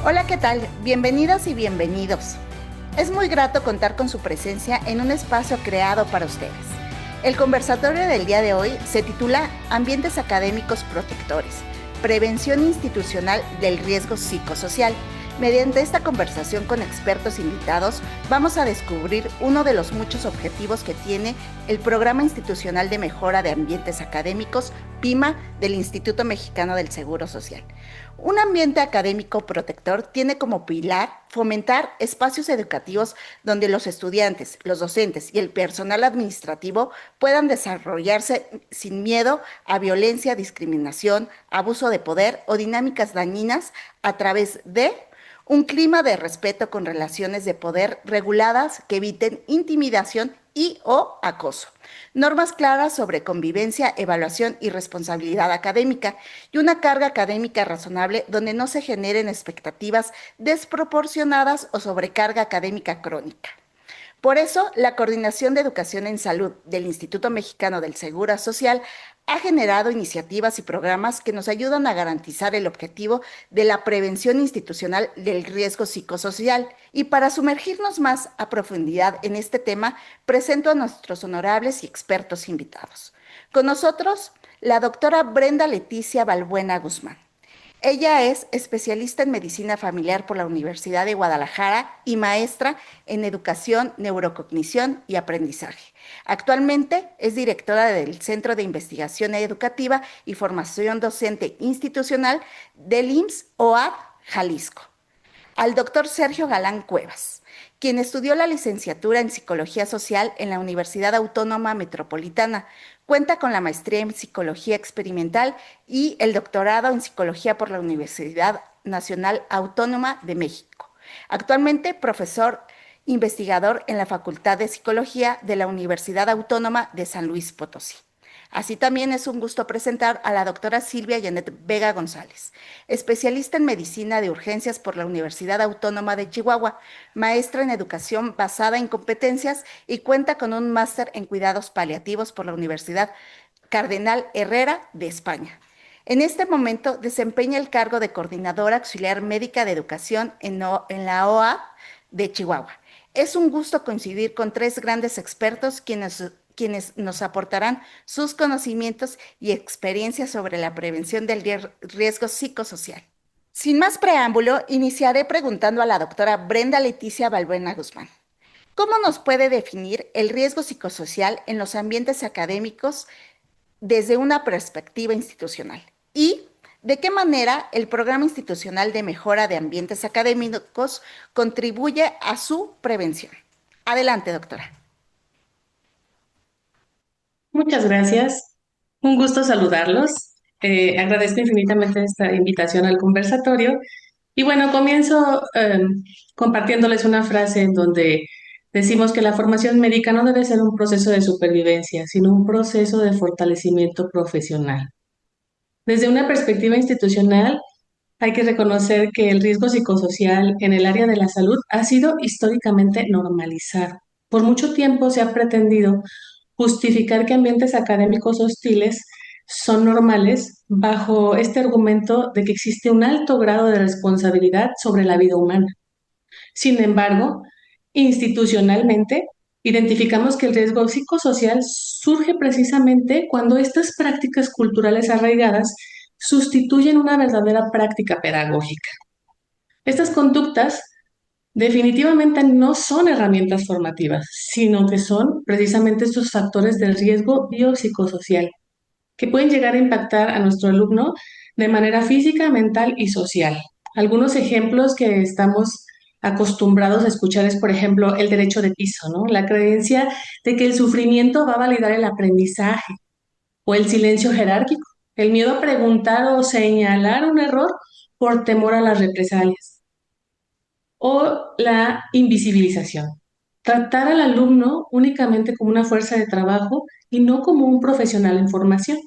Hola, ¿qué tal? Bienvenidas y bienvenidos. Es muy grato contar con su presencia en un espacio creado para ustedes. El conversatorio del día de hoy se titula Ambientes académicos protectores, prevención institucional del riesgo psicosocial. Mediante esta conversación con expertos invitados, vamos a descubrir uno de los muchos objetivos que tiene el Programa Institucional de Mejora de Ambientes Académicos, PIMA, del Instituto Mexicano del Seguro Social. Un ambiente académico protector tiene como pilar fomentar espacios educativos donde los estudiantes, los docentes y el personal administrativo puedan desarrollarse sin miedo a violencia, discriminación, abuso de poder o dinámicas dañinas a través de un clima de respeto con relaciones de poder reguladas que eviten intimidación y o acoso. Normas claras sobre convivencia, evaluación y responsabilidad académica y una carga académica razonable donde no se generen expectativas desproporcionadas o sobrecarga académica crónica. Por eso, la Coordinación de Educación en Salud del Instituto Mexicano del Seguro Social ha generado iniciativas y programas que nos ayudan a garantizar el objetivo de la prevención institucional del riesgo psicosocial. Y para sumergirnos más a profundidad en este tema, presento a nuestros honorables y expertos invitados. Con nosotros, la doctora Brenda Leticia Balbuena Guzmán. Ella es especialista en medicina familiar por la Universidad de Guadalajara y maestra en educación, neurocognición y aprendizaje. Actualmente es directora del Centro de Investigación Educativa y Formación Docente Institucional del IMSS OAD Jalisco. Al doctor Sergio Galán Cuevas, quien estudió la licenciatura en Psicología Social en la Universidad Autónoma Metropolitana. Cuenta con la maestría en Psicología Experimental y el doctorado en Psicología por la Universidad Nacional Autónoma de México. Actualmente profesor investigador en la Facultad de Psicología de la Universidad Autónoma de San Luis Potosí. Así también es un gusto presentar a la doctora Silvia Janet Vega González, especialista en medicina de urgencias por la Universidad Autónoma de Chihuahua, maestra en educación basada en competencias y cuenta con un máster en cuidados paliativos por la Universidad Cardenal Herrera de España. En este momento desempeña el cargo de coordinadora auxiliar médica de educación en la OA de Chihuahua. Es un gusto coincidir con tres grandes expertos quienes nos aportarán sus conocimientos y experiencias sobre la prevención del riesgo psicosocial. Sin más preámbulo, iniciaré preguntando a la doctora Brenda Leticia Balbuena Guzmán. ¿Cómo nos puede definir el riesgo psicosocial en los ambientes académicos desde una perspectiva institucional? ¿Y de qué manera el Programa Institucional de Mejora de Ambientes Académicos contribuye a su prevención? Adelante, doctora. Muchas gracias. Un gusto saludarlos. Agradezco infinitamente esta invitación al conversatorio. Y bueno, comienzo compartiéndoles una frase en donde decimos que la formación médica no debe ser un proceso de supervivencia, sino un proceso de fortalecimiento profesional. Desde una perspectiva institucional, hay que reconocer que el riesgo psicosocial en el área de la salud ha sido históricamente normalizado. Por mucho tiempo se ha pretendido justificar que ambientes académicos hostiles son normales bajo este argumento de que existe un alto grado de responsabilidad sobre la vida humana. Sin embargo, institucionalmente, identificamos que el riesgo psicosocial surge precisamente cuando estas prácticas culturales arraigadas sustituyen una verdadera práctica pedagógica. Estas conductas definitivamente no son herramientas formativas, sino que son precisamente estos factores de riesgo biopsicosocial que pueden llegar a impactar a nuestro alumno de manera física, mental y social. Algunos ejemplos que estamos acostumbrados a escuchar es, por ejemplo, el derecho de piso, ¿no? La creencia de que el sufrimiento va a validar el aprendizaje o el silencio jerárquico, el miedo a preguntar o señalar un error por temor a las represalias o la invisibilización. Tratar al alumno únicamente como una fuerza de trabajo y no como un profesional en formación.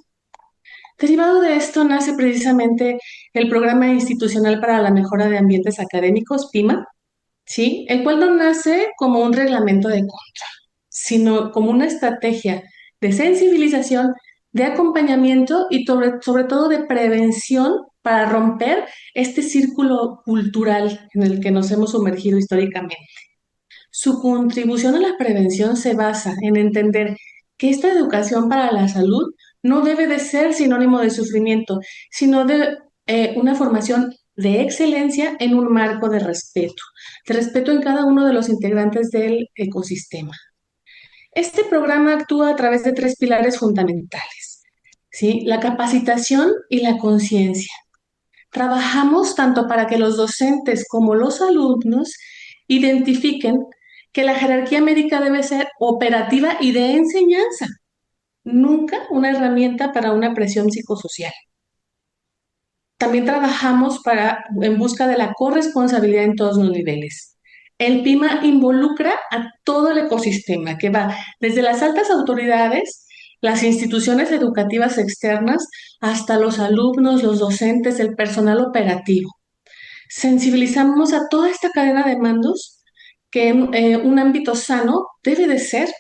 Derivado de esto nace precisamente el Programa Institucional para la Mejora de Ambientes Académicos, PIMA, ¿sí? El cual no nace como un reglamento de control, sino como una estrategia de sensibilización, de acompañamiento y sobre todo de prevención para romper este círculo cultural en el que nos hemos sumergido históricamente. Su contribución a la prevención se basa en entender que esta educación para la salud no debe de ser sinónimo de sufrimiento, sino de una formación de excelencia en un marco de respeto en cada uno de los integrantes del ecosistema. Este programa actúa a través de tres pilares fundamentales, ¿sí? La capacitación y la conciencia. Trabajamos tanto para que los docentes como los alumnos identifiquen que la jerarquía médica debe ser operativa y de enseñanza, nunca una herramienta para una presión psicosocial. También trabajamos en busca de la corresponsabilidad en todos los niveles. El PIMA involucra a todo el ecosistema, que va desde las altas autoridades, las instituciones educativas externas, hasta los alumnos, los docentes, el personal operativo. Sensibilizamos a toda esta cadena de mandos que un ámbito sano debe de ser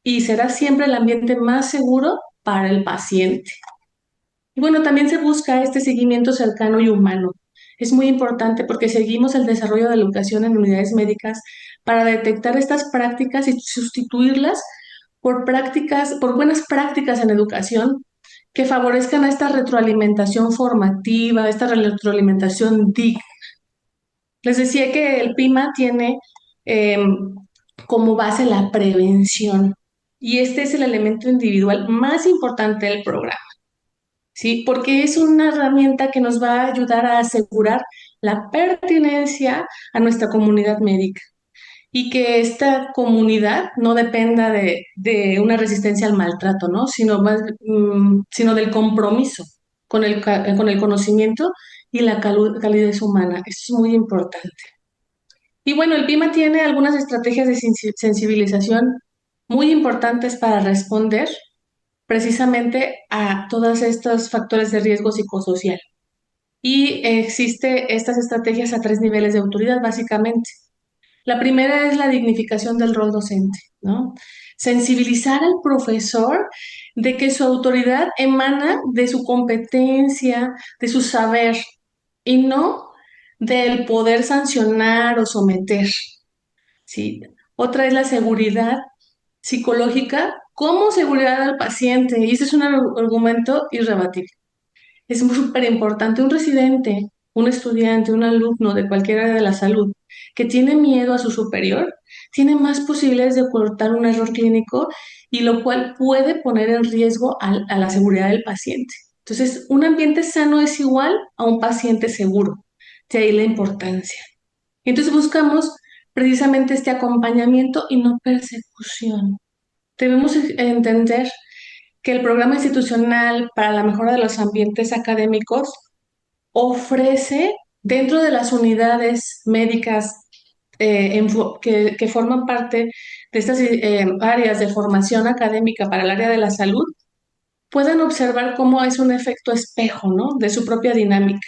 y será siempre el ambiente más seguro para el paciente. Y bueno, también se busca este seguimiento cercano y humano. Es muy importante porque seguimos el desarrollo de la educación en unidades médicas para detectar estas prácticas y sustituirlas por buenas prácticas en educación que favorezcan a esta retroalimentación formativa, esta retroalimentación digna. Les decía que el PIMA tiene eh, como base la prevención y este es el elemento individual más importante del programa. ¿Sí? Porque es una herramienta que nos va a ayudar a asegurar la pertinencia a nuestra comunidad médica y que esta comunidad no dependa de una resistencia al maltrato, ¿no? Sino del compromiso con el conocimiento y la calidez humana. Eso es muy importante. Y bueno, el PIMA tiene algunas estrategias de sensibilización muy importantes para responder precisamente a todos estos factores de riesgo psicosocial. Y existe estas estrategias a tres niveles de autoridad, básicamente. La primera es la dignificación del rol docente, ¿no? Sensibilizar al profesor de que su autoridad emana de su competencia, de su saber, y no del poder sancionar o someter, ¿sí? Otra es la seguridad psicológica como seguridad al paciente, y ese es un argumento irrebatible. Es súper importante un residente, un estudiante, un alumno de cualquier área de la salud que tiene miedo a su superior, tiene más posibilidades de ocultar un error clínico y lo cual puede poner en riesgo a la seguridad del paciente. Entonces, un ambiente sano es igual a un paciente seguro. De ahí la importancia. Entonces buscamos precisamente este acompañamiento y no persecución. Debemos entender que el programa institucional para la mejora de los ambientes académicos ofrece dentro de las unidades médicas que forman parte de estas áreas de formación académica para el área de la salud, puedan observar cómo es un efecto espejo, ¿no? De su propia dinámica.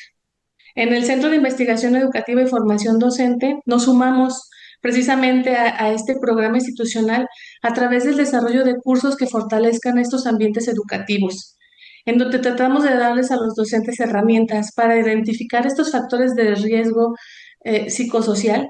En el Centro de Investigación Educativa y Formación Docente nos sumamos precisamente a este programa institucional a través del desarrollo de cursos que fortalezcan estos ambientes educativos, en donde tratamos de darles a los docentes herramientas para identificar estos factores de riesgo psicosocial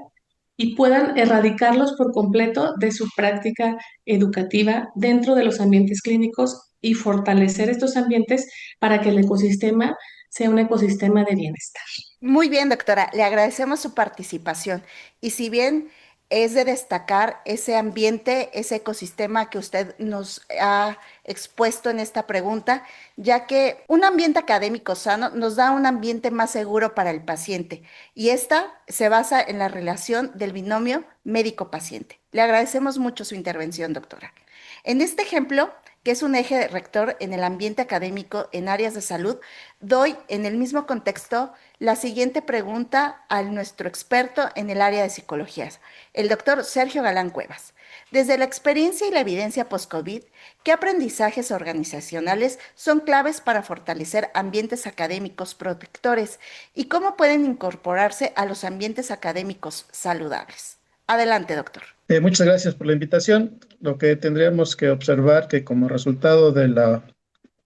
y puedan erradicarlos por completo de su práctica educativa dentro de los ambientes clínicos y fortalecer estos ambientes para que el ecosistema sea un ecosistema de bienestar. Muy bien, doctora, le agradecemos su participación. Y si bien es de destacar ese ambiente, ese ecosistema que usted nos ha expuesto en esta pregunta, ya que un ambiente académico sano nos da un ambiente más seguro para el paciente y esta se basa en la relación del binomio médico-paciente. Le agradecemos mucho su intervención, doctora. En este ejemplo, que es un eje rector en el ambiente académico en áreas de salud, doy en el mismo contexto la siguiente pregunta a nuestro experto en el área de psicología, el doctor Sergio Galán Cuevas. Desde la experiencia y la evidencia post-COVID, ¿qué aprendizajes organizacionales son claves para fortalecer ambientes académicos protectores y cómo pueden incorporarse a los ambientes académicos saludables? Adelante, doctor. Muchas gracias por la invitación. Lo que tendríamos que observar que como resultado de la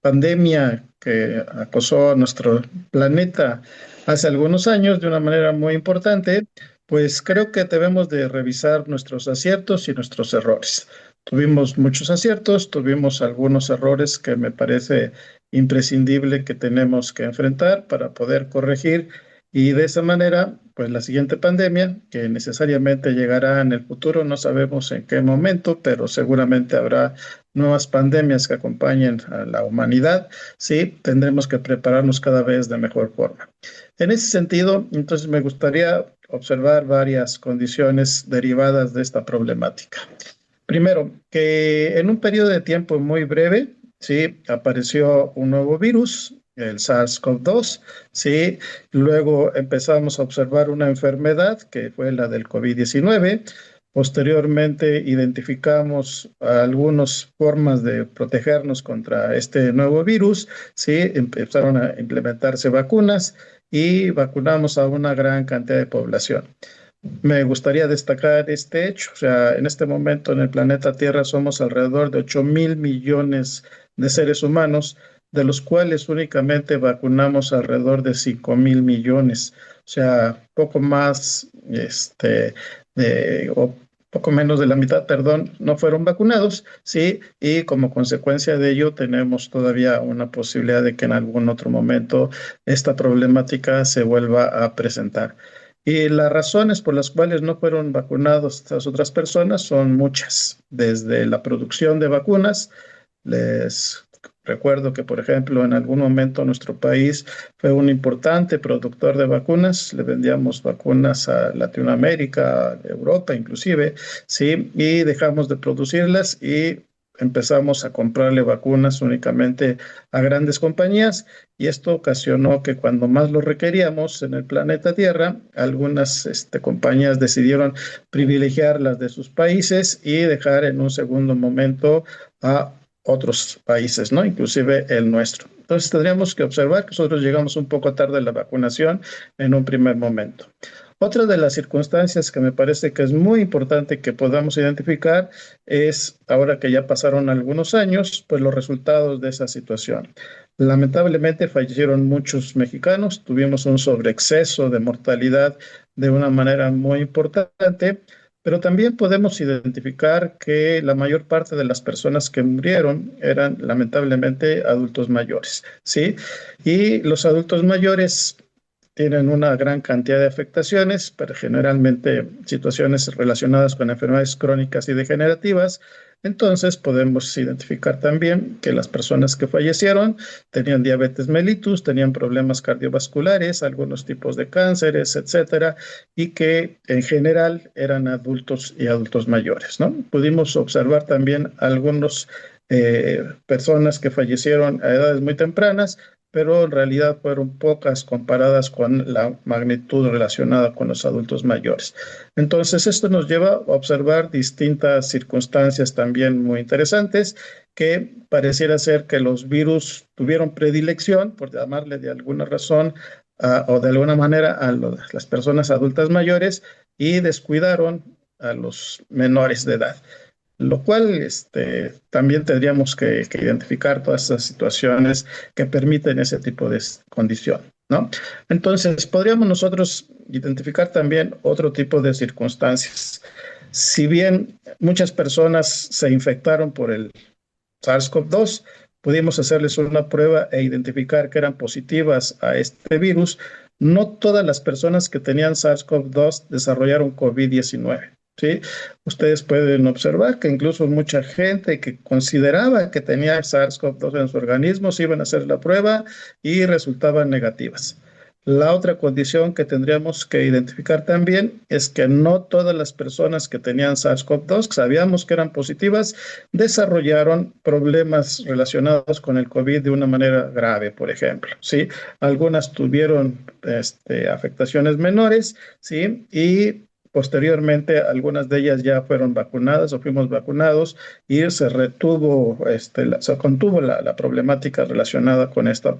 pandemia que acosó a nuestro planeta hace algunos años de una manera muy importante, pues creo que debemos de revisar nuestros aciertos y nuestros errores. Tuvimos muchos aciertos, tuvimos algunos errores que me parece imprescindible que tenemos que enfrentar para poder corregir y de esa manera, pues la siguiente pandemia, que necesariamente llegará en el futuro, no sabemos en qué momento, pero seguramente habrá nuevas pandemias que acompañen a la humanidad, sí, tendremos que prepararnos cada vez de mejor forma. En ese sentido, entonces me gustaría observar varias condiciones derivadas de esta problemática. Primero, que en un periodo de tiempo muy breve, sí, apareció un nuevo virus, el SARS-CoV-2, sí, luego empezamos a observar una enfermedad que fue la del COVID-19. Posteriormente identificamos algunas formas de protegernos contra este nuevo virus, sí, empezaron a implementarse vacunas y vacunamos a una gran cantidad de población. Me gustaría destacar este hecho. O sea, en este momento en el planeta Tierra somos alrededor de 8.000 millones de seres humanos, de los cuales únicamente vacunamos alrededor de 5.000 millones. O sea, poco más, o poco menos de la mitad, perdón, no fueron vacunados, sí, y como consecuencia de ello tenemos todavía una posibilidad de que en algún otro momento esta problemática se vuelva a presentar. Y las razones por las cuales no fueron vacunados estas otras personas son muchas, desde la producción de vacunas. Les recuerdo que, por ejemplo, en algún momento nuestro país fue un importante productor de vacunas. Le vendíamos vacunas a Latinoamérica, a Europa inclusive, sí, y dejamos de producirlas y empezamos a comprarle vacunas únicamente a grandes compañías y esto ocasionó que cuando más lo requeríamos en el planeta Tierra, algunas compañías decidieron privilegiar las de sus países y dejar en un segundo momento a otros países, ¿no? Inclusive el nuestro. Entonces tendríamos que observar que nosotros llegamos un poco tarde a la vacunación en un primer momento. Otra de las circunstancias que me parece que es muy importante que podamos identificar es, ahora que ya pasaron algunos años, pues los resultados de esa situación. Lamentablemente fallecieron muchos mexicanos, tuvimos un sobreexceso de mortalidad de una manera muy importante, pero también podemos identificar que la mayor parte de las personas que murieron eran lamentablemente adultos mayores, ¿sí? Y los adultos mayores tienen una gran cantidad de afectaciones, pero generalmente situaciones relacionadas con enfermedades crónicas y degenerativas. Entonces podemos identificar también que las personas que fallecieron tenían diabetes mellitus, tenían problemas cardiovasculares, algunos tipos de cánceres, etcétera, y que en general eran adultos y adultos mayores, ¿no? Pudimos observar también algunos personas que fallecieron a edades muy tempranas, pero en realidad fueron pocas comparadas con la magnitud relacionada con los adultos mayores. Entonces, esto nos lleva a observar distintas circunstancias también muy interesantes que pareciera ser que los virus tuvieron predilección, por llamarle de alguna razón, o de alguna manera a las personas adultas mayores y descuidaron a los menores de edad, lo cual también tendríamos que identificar todas esas situaciones que permiten ese tipo de condición, ¿no? Entonces, podríamos nosotros identificar también otro tipo de circunstancias. Si bien muchas personas se infectaron por el SARS-CoV-2, pudimos hacerles una prueba e identificar que eran positivas a este virus. No todas las personas que tenían SARS-CoV-2 desarrollaron COVID-19. ¿Sí? Ustedes pueden observar que incluso mucha gente que consideraba que tenía SARS-CoV-2 en su organismo se iban a hacer la prueba y resultaban negativas. La otra condición que tendríamos que identificar también es que no todas las personas que tenían SARS-CoV-2, que sabíamos que eran positivas, desarrollaron problemas relacionados con el COVID de una manera grave, por ejemplo, ¿sí? Algunas tuvieron afectaciones menores, ¿sí? Y posteriormente, algunas de ellas ya fueron vacunadas o fuimos vacunados y se retuvo, se contuvo la problemática relacionada con esta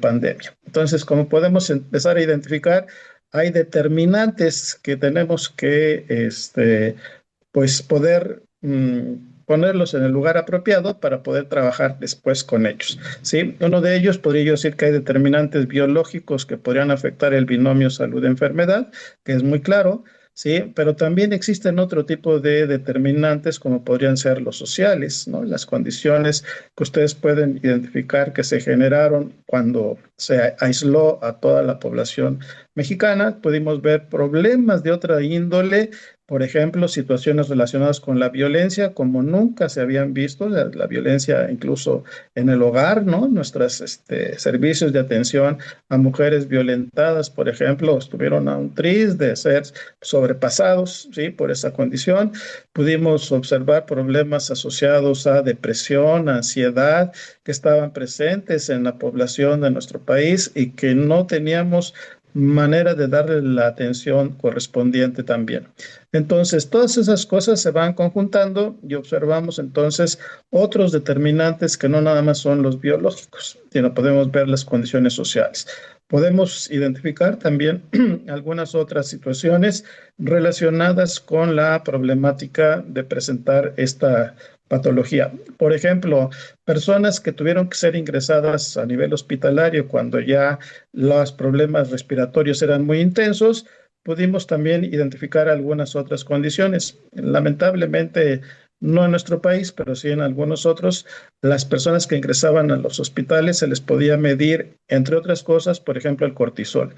pandemia. Entonces, como podemos empezar a identificar, hay determinantes que tenemos que, pues, poder ponerlos en el lugar apropiado para poder trabajar después con ellos, ¿sí? Uno de ellos podría yo decir que hay determinantes biológicos que podrían afectar el binomio salud-enfermedad, que es muy claro. Sí, pero también existen otro tipo de determinantes como podrían ser los sociales, ¿no? Las condiciones que ustedes pueden identificar que se generaron cuando se aisló a toda la población mexicana. Pudimos ver problemas de otra índole, por ejemplo, situaciones relacionadas con la violencia como nunca se habían visto, la violencia incluso en el hogar, ¿no? Nuestros servicios de atención a mujeres violentadas, por ejemplo, estuvieron a un tris de ser sobrepasados, ¿sí? Por esa condición. Pudimos observar problemas asociados a depresión, ansiedad, que estaban presentes en la población de nuestro país y que no teníamos manera de darle la atención correspondiente también. Entonces, todas esas cosas se van conjuntando y observamos entonces otros determinantes que no nada más son los biológicos, sino podemos ver las condiciones sociales. Podemos identificar también algunas otras situaciones relacionadas con la problemática de presentar esta patología. Por ejemplo, personas que tuvieron que ser ingresadas a nivel hospitalario cuando ya los problemas respiratorios eran muy intensos, pudimos también identificar algunas otras condiciones. Lamentablemente, no en nuestro país, pero sí en algunos otros, las personas que ingresaban a los hospitales se les podía medir, entre otras cosas, por ejemplo, el cortisol.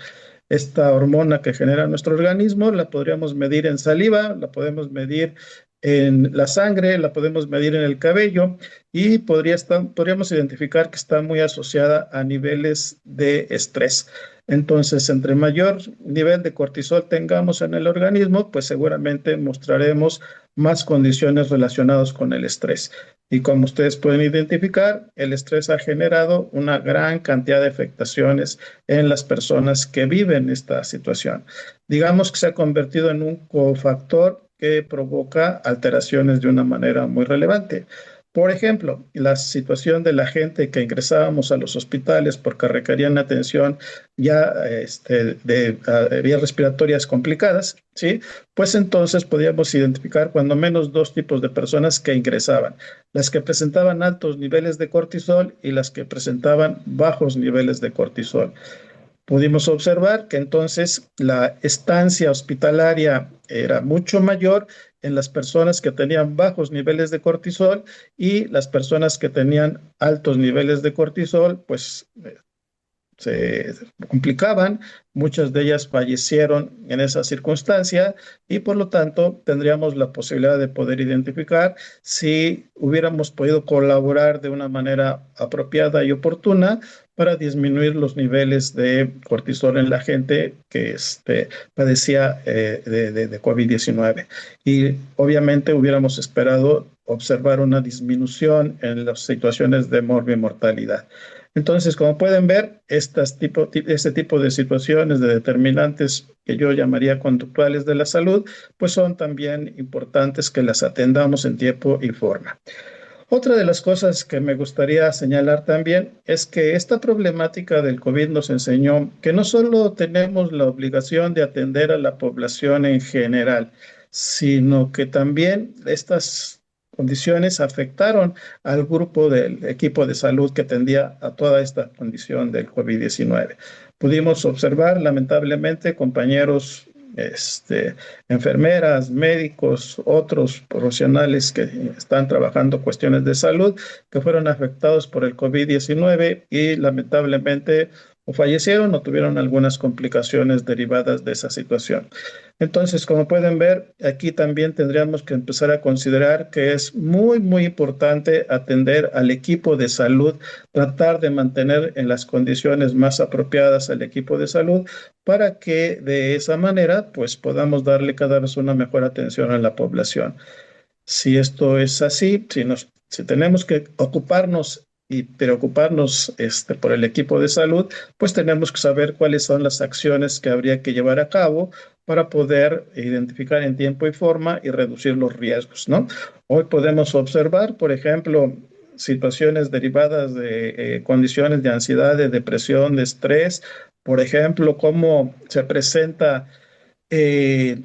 Esta hormona que genera nuestro organismo la podríamos medir en saliva, la podemos medir en la sangre, la podemos medir en el cabello y podríamos identificar que está muy asociada a niveles de estrés. Entonces, entre mayor nivel de cortisol tengamos en el organismo, pues seguramente mostraremos más condiciones relacionadas con el estrés. Y como ustedes pueden identificar, el estrés ha generado una gran cantidad de afectaciones en las personas que viven esta situación. Digamos que se ha convertido en un cofactor que provoca alteraciones de una manera muy relevante. Por ejemplo, la situación de la gente que ingresábamos a los hospitales porque requerían atención ya de vías respiratorias complicadas, ¿sí? Pues entonces podíamos identificar cuando menos dos tipos de personas que ingresaban, las que presentaban altos niveles de cortisol y las que presentaban bajos niveles de cortisol. Pudimos observar que entonces la estancia hospitalaria era mucho mayor en las personas que tenían bajos niveles de cortisol y las personas que tenían altos niveles de cortisol, pues se complicaban, muchas de ellas fallecieron en esa circunstancia y por lo tanto tendríamos la posibilidad de poder identificar si hubiéramos podido colaborar de una manera apropiada y oportuna para disminuir los niveles de cortisol en la gente que padecía de COVID-19. Y obviamente hubiéramos esperado observar una disminución en las situaciones de mortalidad. Entonces, como pueden ver, este tipo de situaciones, de determinantes que yo llamaría conductuales de la salud, pues son también importantes que las atendamos en tiempo y forma. Otra de las cosas que me gustaría señalar también es que esta problemática del COVID nos enseñó que no solo tenemos la obligación de atender a la población en general, sino que también estas condiciones afectaron al grupo del equipo de salud que atendía a toda esta condición del COVID-19. Pudimos observar, lamentablemente, compañeros enfermeras, médicos, otros profesionales que están trabajando cuestiones de salud que fueron afectados por el COVID-19 y lamentablemente o fallecieron o tuvieron algunas complicaciones derivadas de esa situación. Entonces, como pueden ver, aquí también tendríamos que empezar a considerar que es muy, muy importante atender al equipo de salud, tratar de mantener en las condiciones más apropiadas al equipo de salud para que de esa manera pues podamos darle cada vez una mejor atención a la población. Si esto es así, si tenemos que ocuparnos y preocuparnos por el equipo de salud, pues tenemos que saber cuáles son las acciones que habría que llevar a cabo para poder identificar en tiempo y forma y reducir los riesgos, ¿no? Hoy podemos observar, por ejemplo, situaciones derivadas de condiciones de ansiedad, de depresión, de estrés, por ejemplo, cómo se presenta eh,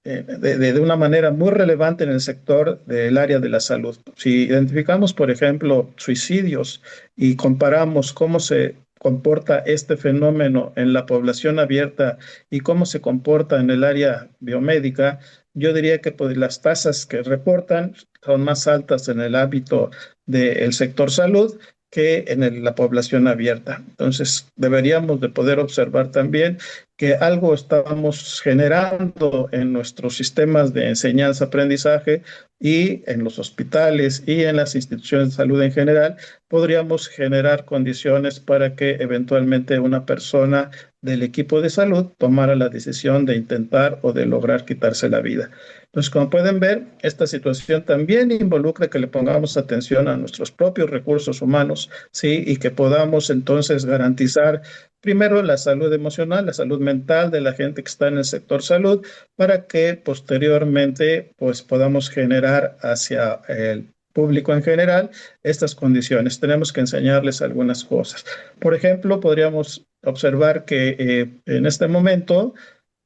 de una manera muy relevante en el sector del área de la salud. Si identificamos, por ejemplo, suicidios y comparamos cómo se comporta este fenómeno en la población abierta y cómo se comporta en el área biomédica, yo diría que pues, las tasas que reportan son más altas en el ámbito del sector salud que en la población abierta. Entonces, deberíamos de poder observar también que algo estábamos generando en nuestros sistemas de enseñanza-aprendizaje y en los hospitales y en las instituciones de salud en general, podríamos generar condiciones para que eventualmente una persona del equipo de salud tomara la decisión de intentar o de lograr quitarse la vida. Entonces, como pueden ver, esta situación también involucra que le pongamos atención a nuestros propios recursos humanos, ¿sí? Y que podamos entonces garantizar primero la salud emocional, la salud mental de la gente que está en el sector salud, para que posteriormente pues podamos generar hacia el público en general estas condiciones. Tenemos que enseñarles algunas cosas. Por ejemplo, podríamos observar que en este momento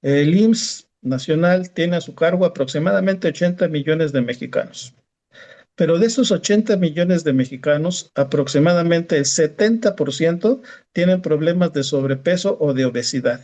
el IMSS nacional tiene a su cargo aproximadamente 80 millones de mexicanos. Pero de esos 80 millones de mexicanos, aproximadamente el 70% tienen problemas de sobrepeso o de obesidad.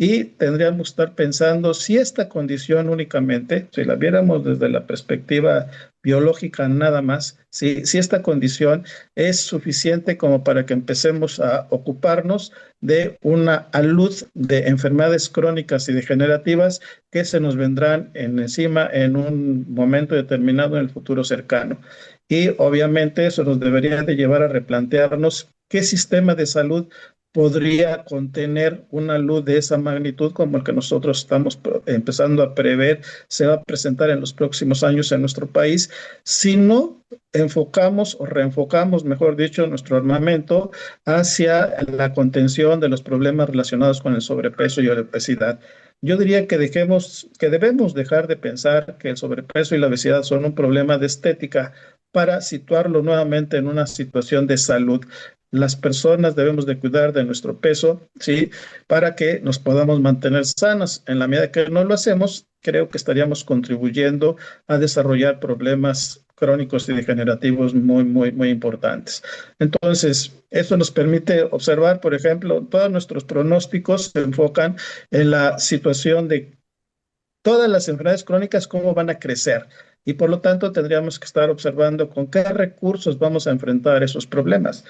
Y tendríamos que estar pensando si esta condición únicamente, si la viéramos desde la perspectiva biológica nada más, si esta condición es suficiente como para que empecemos a ocuparnos de una alud de enfermedades crónicas y degenerativas que se nos vendrán encima en un momento determinado en el futuro cercano. Y obviamente eso nos debería de llevar a replantearnos qué sistema de salud podría contener una luz de esa magnitud como el que nosotros estamos empezando a prever se va a presentar en los próximos años en nuestro país, si no enfocamos o reenfocamos, mejor dicho, nuestro armamento hacia la contención de los problemas relacionados con el sobrepeso y la obesidad. Yo diría que debemos dejar de pensar que el sobrepeso y la obesidad son un problema de estética para situarlo nuevamente en una situación de salud. Las personas debemos de cuidar de nuestro peso, ¿sí? Para que nos podamos mantener sanas. En la medida que no lo hacemos, creo que estaríamos contribuyendo a desarrollar problemas crónicos y degenerativos muy importantes. Entonces, eso nos permite observar, por ejemplo, todos nuestros pronósticos se enfocan en la situación de todas las enfermedades crónicas, cómo van a crecer. Y por lo tanto, tendríamos que estar observando con qué recursos vamos a enfrentar esos problemas.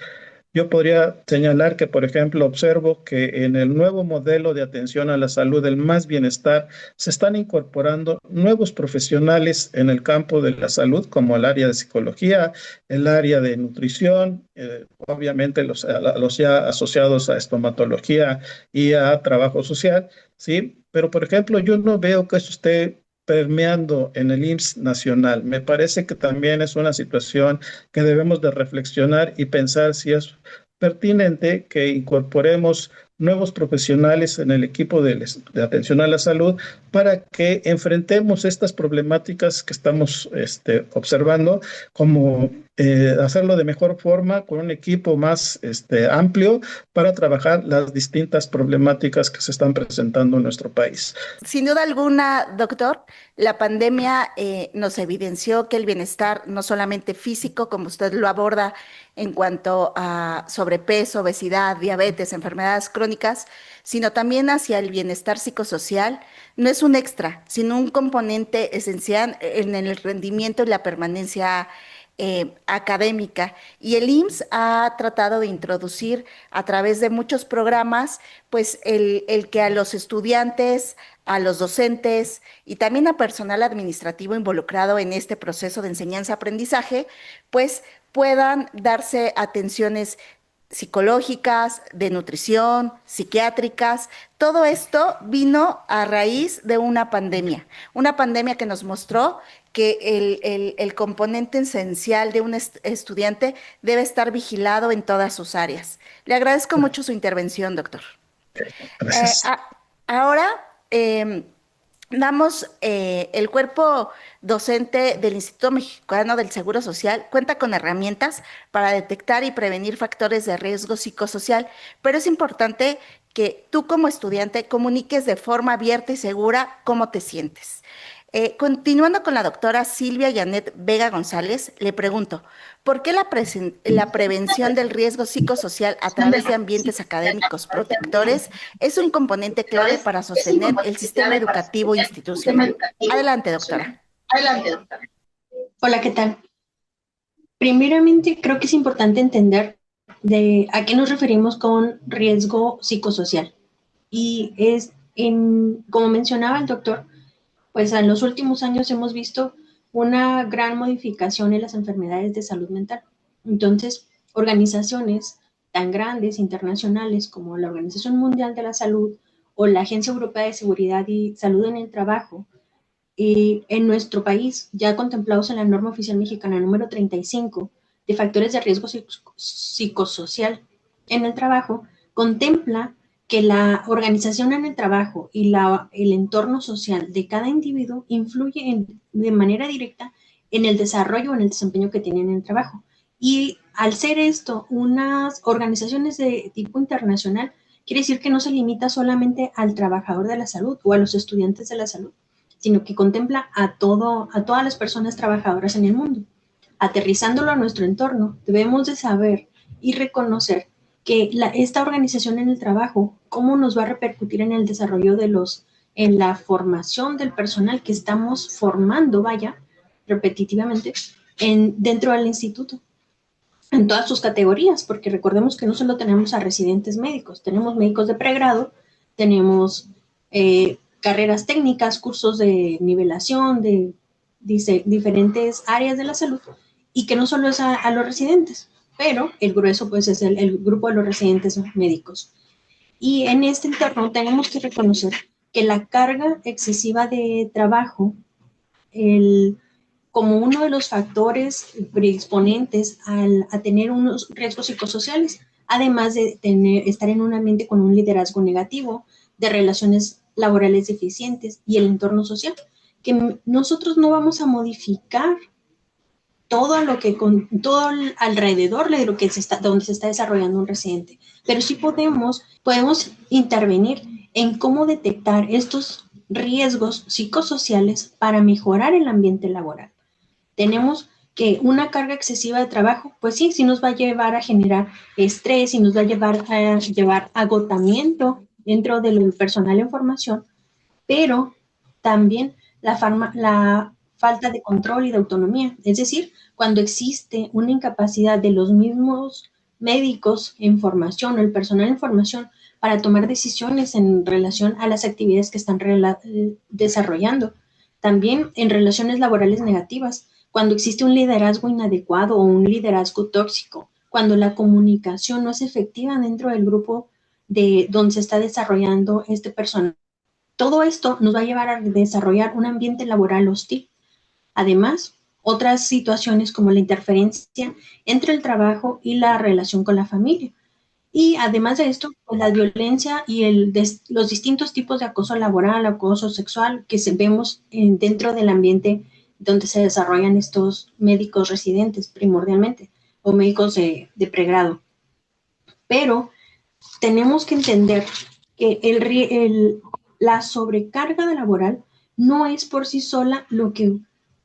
Yo podría señalar que, por ejemplo, observo que en el nuevo modelo de atención a la salud, el Más Bienestar, se están incorporando nuevos profesionales en el campo de la salud, como el área de psicología, el área de nutrición, obviamente los ya asociados a estomatología y a trabajo social, ¿sí? Pero, por ejemplo, yo no veo que eso esté permeando en el IMSS nacional. Me parece que también es una situación que debemos de reflexionar y pensar si es pertinente que incorporemos nuevos profesionales en el equipo de atención a la salud para que enfrentemos estas problemáticas que estamos observando, como hacerlo de mejor forma con un equipo más amplio para trabajar las distintas problemáticas que se están presentando en nuestro país. Sin duda alguna, doctor, la pandemia nos evidenció que el bienestar no solamente físico, como usted lo aborda en cuanto a sobrepeso, obesidad, diabetes, enfermedades crónicas, sino también hacia el bienestar psicosocial, no es un extra, sino un componente esencial en el rendimiento y la permanencia académica. Y el IMSS ha tratado de introducir a través de muchos programas, pues el que a los estudiantes, a los docentes y también a personal administrativo involucrado en este proceso de enseñanza-aprendizaje, pues puedan darse atenciones psicológicas, de nutrición, psiquiátricas. Todo esto vino a raíz de una pandemia que nos mostró que el componente esencial de un estudiante debe estar vigilado en todas sus áreas. Le agradezco mucho su intervención, doctor. Gracias. Ahora, el cuerpo docente del Instituto Mexicano del Seguro Social cuenta con herramientas para detectar y prevenir factores de riesgo psicosocial, pero es importante que tú como estudiante comuniques de forma abierta y segura cómo te sientes. Continuando con la doctora Silvia Janet Vega González, le pregunto, ¿por qué la prevención del riesgo psicosocial a través de ambientes académicos protectores es un componente clave para sostener el sistema educativo institucional? Adelante, doctora. Hola, ¿qué tal? Primeramente, creo que es importante entender de a qué nos referimos con riesgo psicosocial. Y como mencionaba el doctor, pues en los últimos años hemos visto una gran modificación en las enfermedades de salud mental. Entonces, organizaciones tan grandes, internacionales, como la Organización Mundial de la Salud o la Agencia Europea de Seguridad y Salud en el Trabajo, en nuestro país, ya contemplados en la norma oficial mexicana número 35 de factores de riesgo psicosocial en el trabajo, contempla que la organización en el trabajo y el entorno social de cada individuo influye de manera directa en el desarrollo o en el desempeño que tienen en el trabajo. Y al ser esto unas organizaciones de tipo internacional, quiere decir que no se limita solamente al trabajador de la salud o a los estudiantes de la salud, sino que contempla a todas las personas trabajadoras en el mundo. Aterrizándolo a nuestro entorno, debemos de saber y reconocer que esta organización en el trabajo, cómo nos va a repercutir en el desarrollo en la formación del personal que estamos formando, repetitivamente, dentro del instituto, en todas sus categorías, porque recordemos que no solo tenemos a residentes médicos, tenemos médicos de pregrado, tenemos carreras técnicas, cursos de nivelación, diferentes áreas de la salud, y que no solo es a los residentes, pero el grueso pues es el grupo de los residentes médicos. Y en este entorno tenemos que reconocer que la carga excesiva de trabajo, como uno de los factores predisponentes a tener unos riesgos psicosociales, además de estar en un ambiente con un liderazgo negativo, de relaciones laborales deficientes y el entorno social, que nosotros no vamos a modificar todo alrededor de lo que donde se está desarrollando un residente, pero sí podemos intervenir en cómo detectar estos riesgos psicosociales para mejorar el ambiente laboral. Tenemos que una carga excesiva de trabajo, pues sí nos va a llevar a generar estrés y nos va a llevar agotamiento dentro del personal en formación, pero también la falta de control y de autonomía. Es decir, cuando existe una incapacidad de los mismos médicos en formación o el personal en formación para tomar decisiones en relación a las actividades que están desarrollando. También en relaciones laborales negativas, cuando existe un liderazgo inadecuado o un liderazgo tóxico, cuando la comunicación no es efectiva dentro del grupo de donde se está desarrollando este personal. Todo esto nos va a llevar a desarrollar un ambiente laboral hostil. Además, otras situaciones como la interferencia entre el trabajo y la relación con la familia. Y además de esto, pues, la violencia y los distintos tipos de acoso laboral, acoso sexual que vemos dentro del ambiente donde se desarrollan estos médicos residentes primordialmente o médicos de pregrado. Pero tenemos que entender que la sobrecarga laboral no es por sí sola lo que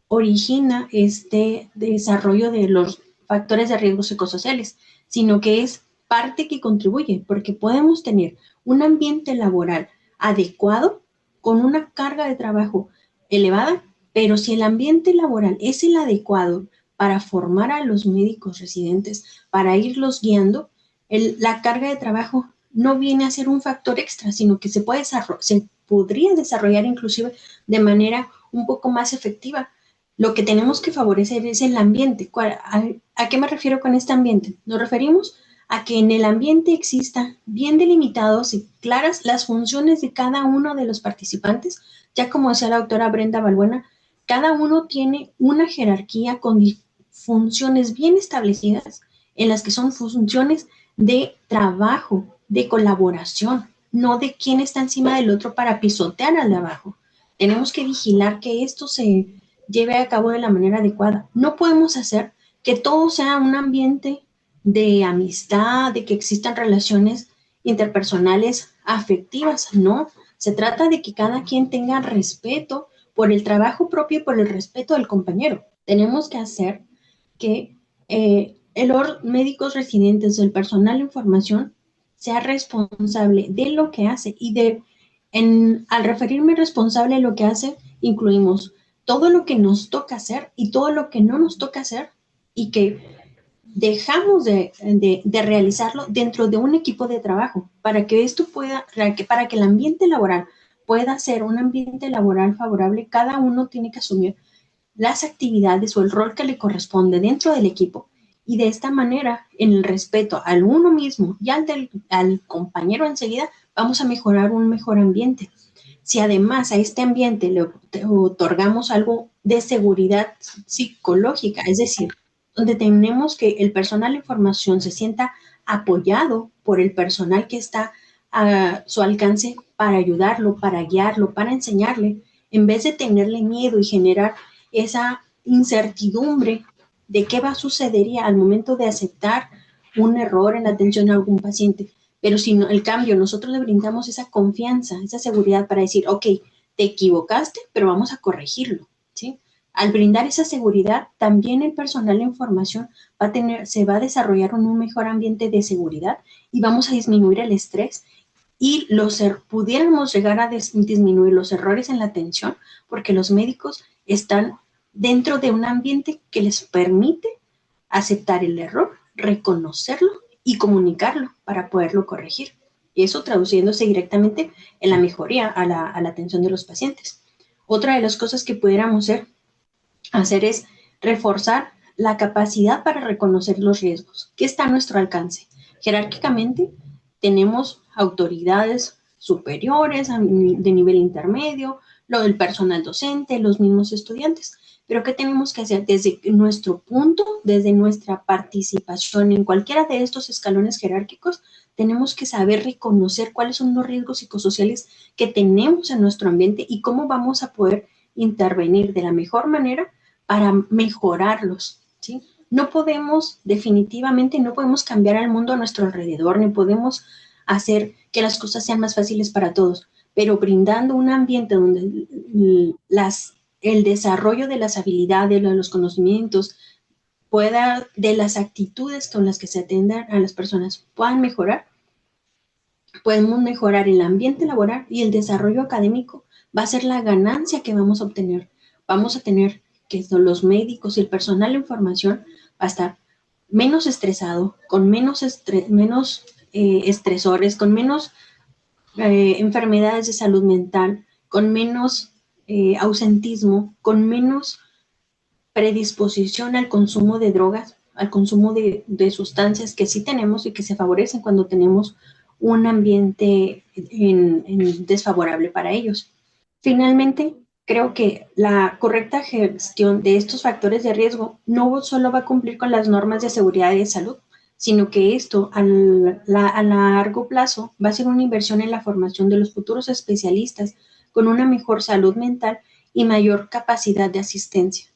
origina este desarrollo de los factores de riesgo psicosociales, sino que es parte que contribuye, porque podemos tener un ambiente laboral adecuado con una carga de trabajo elevada, pero si el ambiente laboral es el adecuado para formar a los médicos residentes, para irlos guiando, la carga de trabajo no viene a ser un factor extra, sino que se podría desarrollar inclusive de manera un poco más efectiva. Lo que tenemos que favorecer es el ambiente. ¿A qué me refiero con este ambiente? Nos referimos a que en el ambiente exista bien delimitados y claras las funciones de cada uno de los participantes. Ya como decía la doctora Brenda Balbuena, cada uno tiene una jerarquía con funciones bien establecidas en las que son funciones de trabajo, de colaboración, no de quién está encima del otro para pisotear al de abajo. Tenemos que vigilar que esto se lleve a cabo de la manera adecuada. No podemos hacer que todo sea un ambiente de amistad, de que existan relaciones interpersonales afectivas, no. Se trata de que cada quien tenga respeto por el trabajo propio y por el respeto del compañero. Tenemos que hacer que los médicos residentes, el personal de información, sea responsable de lo que hace y al referirme responsable de lo que hace, incluimos todo lo que nos toca hacer y todo lo que no nos toca hacer y que dejamos de realizarlo dentro de un equipo de trabajo para que esto pueda, para que el ambiente laboral pueda ser un ambiente laboral favorable. Cada uno tiene que asumir las actividades o el rol que le corresponde dentro del equipo y de esta manera, en el respeto al uno mismo y al compañero enseguida, vamos a mejorar un mejor ambiente. Si además a este ambiente le otorgamos algo de seguridad psicológica, es decir, donde tenemos que el personal de información se sienta apoyado por el personal que está a su alcance para ayudarlo, para guiarlo, para enseñarle, en vez de tenerle miedo y generar esa incertidumbre de qué va a suceder al momento de aceptar un error en la atención a algún paciente. Pero si no, el cambio, nosotros le brindamos esa confianza, esa seguridad para decir, ok, te equivocaste, pero vamos a corregirlo, ¿sí? Al brindar esa seguridad, también el personal de información se va a desarrollar un mejor ambiente de seguridad y vamos a disminuir el estrés y pudiéramos llegar a disminuir los errores en la atención porque los médicos están dentro de un ambiente que les permite aceptar el error, reconocerlo y comunicarlo para poderlo corregir. Y eso traduciéndose directamente en la mejoría a la atención de los pacientes. Otra de las cosas que pudiéramos hacer es reforzar la capacidad para reconocer los riesgos que está a nuestro alcance. Jerárquicamente tenemos autoridades superiores de nivel intermedio, el personal docente, los mismos estudiantes. Pero ¿qué tenemos que hacer desde nuestro punto, desde nuestra participación en cualquiera de estos escalones jerárquicos? Tenemos que saber reconocer cuáles son los riesgos psicosociales que tenemos en nuestro ambiente y cómo vamos a poder intervenir de la mejor manera para mejorarlos, ¿sí? No podemos, definitivamente, no podemos cambiar al mundo a nuestro alrededor, ni podemos hacer que las cosas sean más fáciles para todos, pero brindando un ambiente donde el desarrollo de las habilidades, de los conocimientos, de las actitudes con las que se atiendan a las personas puedan mejorar, podemos mejorar el ambiente laboral y el desarrollo académico va a ser la ganancia que vamos a obtener. Vamos a tener que los médicos y el personal de información va a estar menos estresado, con menos estresores, con menos enfermedades de salud mental, con menos ausentismo, con menos predisposición al consumo de drogas, al consumo de sustancias que sí tenemos y que se favorecen cuando tenemos un ambiente desfavorable para ellos. Finalmente, creo que la correcta gestión de estos factores de riesgo no solo va a cumplir con las normas de seguridad y de salud, sino que esto a largo plazo va a ser una inversión en la formación de los futuros especialistas con una mejor salud mental y mayor capacidad de asistencia.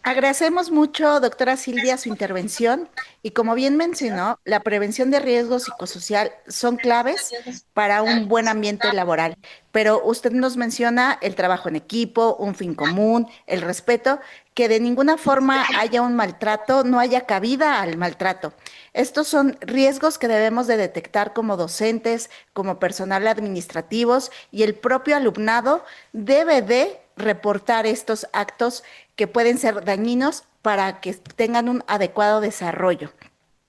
Agradecemos mucho, doctora Silvia, su intervención y como bien mencionó, la prevención de riesgo psicosocial son claves para un buen ambiente laboral, pero usted nos menciona el trabajo en equipo, un fin común, el respeto, que de ninguna forma haya un maltrato, no haya cabida al maltrato. Estos son riesgos que debemos de detectar como docentes, como personal administrativos y el propio alumnado debe de reportar estos actos que pueden ser dañinos para que tengan un adecuado desarrollo.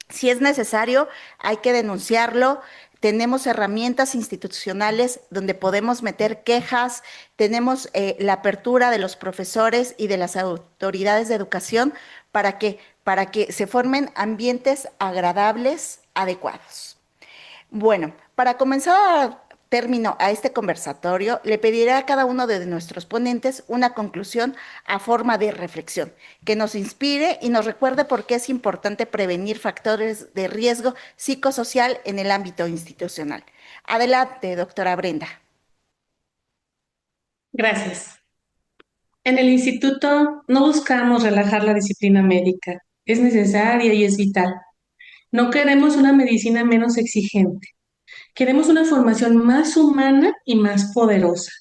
Si es necesario, hay que denunciarlo. Tenemos herramientas institucionales donde podemos meter quejas, tenemos la apertura de los profesores y de las autoridades de educación para que se formen ambientes agradables, adecuados. Bueno, para comenzar a dar término a este conversatorio, le pediré a cada uno de nuestros ponentes una conclusión a forma de reflexión, que nos inspire y nos recuerde por qué es importante prevenir factores de riesgo psicosocial en el ámbito institucional. Adelante, doctora Brenda. Gracias. En el instituto no buscamos relajar la disciplina médica. Es necesaria y es vital. No queremos una medicina menos exigente. Queremos una formación más humana y más poderosa.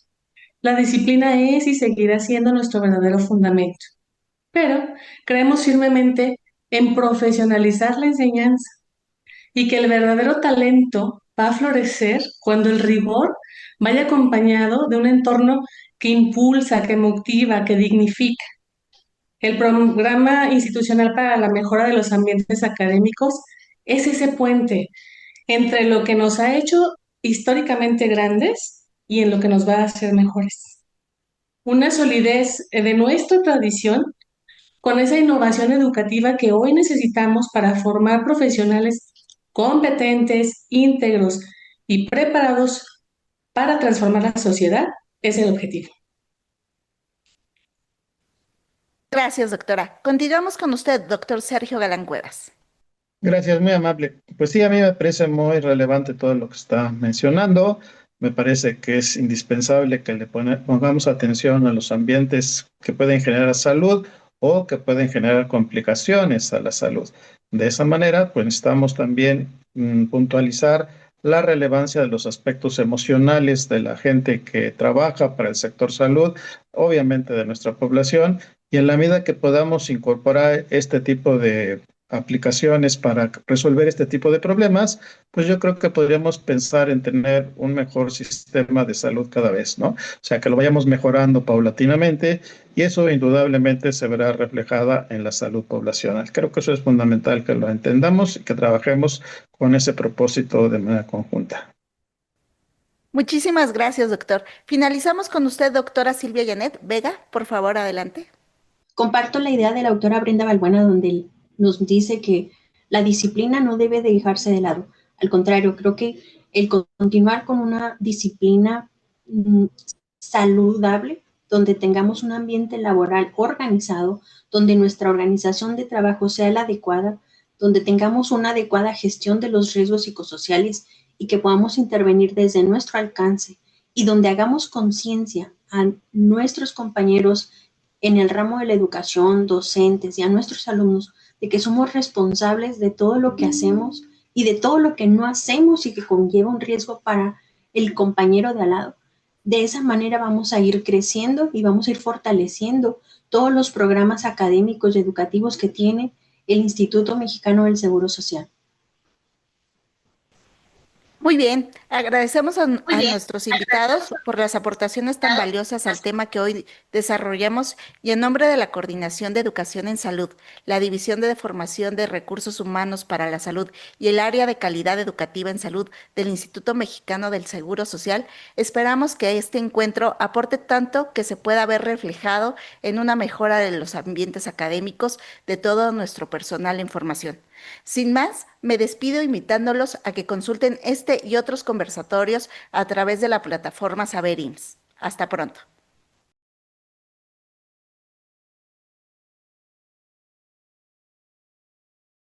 La disciplina es y seguirá siendo nuestro verdadero fundamento, pero creemos firmemente en profesionalizar la enseñanza y que el verdadero talento va a florecer cuando el rigor vaya acompañado de un entorno que impulsa, que motiva, que dignifica. El programa institucional para la mejora de los ambientes académicos es ese puente entre lo que nos ha hecho históricamente grandes y en lo que nos va a hacer mejores. Una solidez de nuestra tradición con esa innovación educativa que hoy necesitamos para formar profesionales competentes, íntegros y preparados para transformar la sociedad es el objetivo. Gracias, doctora. Continuamos con usted, doctor Sergio Galán Cuevas. Gracias, muy amable. Pues sí, a mí me parece muy relevante todo lo que está mencionando. Me parece que es indispensable que pongamos atención a los ambientes que pueden generar salud o que pueden generar complicaciones a la salud. De esa manera, pues necesitamos también puntualizar la relevancia de los aspectos emocionales de la gente que trabaja para el sector salud, obviamente de nuestra población, y en la medida que podamos incorporar este tipo de aplicaciones para resolver este tipo de problemas, pues yo creo que podríamos pensar en tener un mejor sistema de salud cada vez, ¿no? O sea, que lo vayamos mejorando paulatinamente y eso indudablemente se verá reflejada en la salud poblacional. Creo que eso es fundamental que lo entendamos y que trabajemos con ese propósito de manera conjunta. Muchísimas gracias, doctor. Finalizamos con usted, doctora Silvia Janet Vega. Por favor, adelante. Comparto la idea de la autora Brenda Balbuena, donde nos dice que la disciplina no debe de dejarse de lado. Al contrario, creo que el continuar con una disciplina saludable, donde tengamos un ambiente laboral organizado, donde nuestra organización de trabajo sea la adecuada, donde tengamos una adecuada gestión de los riesgos psicosociales y que podamos intervenir desde nuestro alcance y donde hagamos conciencia a nuestros compañeros en el ramo de la educación, docentes y a nuestros alumnos de que somos responsables de todo lo que hacemos y de todo lo que no hacemos y que conlleva un riesgo para el compañero de al lado. De esa manera vamos a ir creciendo y vamos a ir fortaleciendo todos los programas académicos y educativos que tiene el Instituto Mexicano del Seguro Social. Muy bien, agradecemos a nuestros invitados por las aportaciones tan valiosas al tema que hoy desarrollamos y en nombre de la Coordinación de Educación en Salud, la División de Formación de Recursos Humanos para la Salud y el Área de Calidad Educativa en Salud del Instituto Mexicano del Seguro Social, esperamos que este encuentro aporte tanto que se pueda ver reflejado en una mejora de los ambientes académicos de todo nuestro personal en formación. Sin más, me despido invitándolos a que consulten este y otros conversatorios a través de la plataforma Saber IMSS. Hasta pronto.